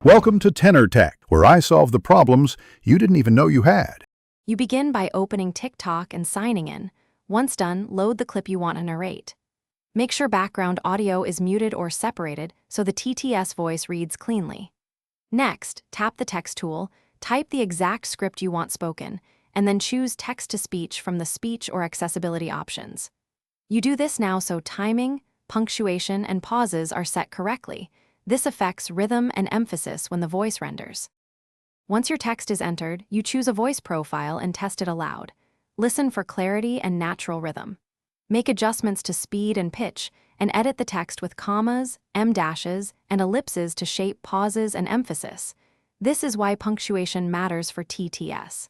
Welcome to Tenor Tech, where I solve the problems you didn't even know you had. You begin by opening TikTok and signing in. Once done, load the clip you want to narrate. Make sure background audio is muted or separated so the TTS voice reads cleanly. Next, tap the text tool, type the exact script you want spoken, and then choose text-to-speech from the speech or accessibility options. You do this now so timing, punctuation, and pauses are set correctly. This affects rhythm and emphasis when the voice renders. Once your text is entered, you choose a voice profile and test it aloud. Listen for clarity and natural rhythm. Make adjustments to speed and pitch, and edit the text with commas, em-dashes, and ellipses to shape pauses and emphasis. This is why punctuation matters for TTS.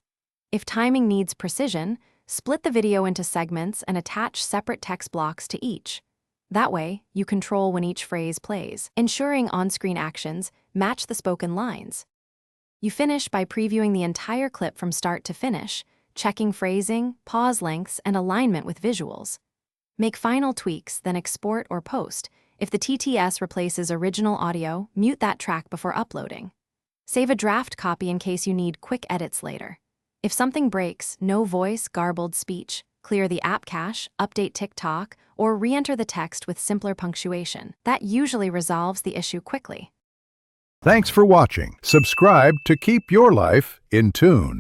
If timing needs precision, split the video into segments and attach separate text blocks to each. That way, you control when each phrase plays, ensuring on-screen actions match the spoken lines. You finish by previewing the entire clip from start to finish, checking phrasing, pause lengths, and alignment with visuals. Make final tweaks, then export or post. If the TTS replaces original audio, mute that track before uploading. Save a draft copy in case you need quick edits later. If something breaks, no voice, garbled speech, clear the app cache, update TikTok, or re-enter the text with simpler punctuation. That usually resolves the issue quickly. Thanks for watching. Subscribe to keep your life in tune.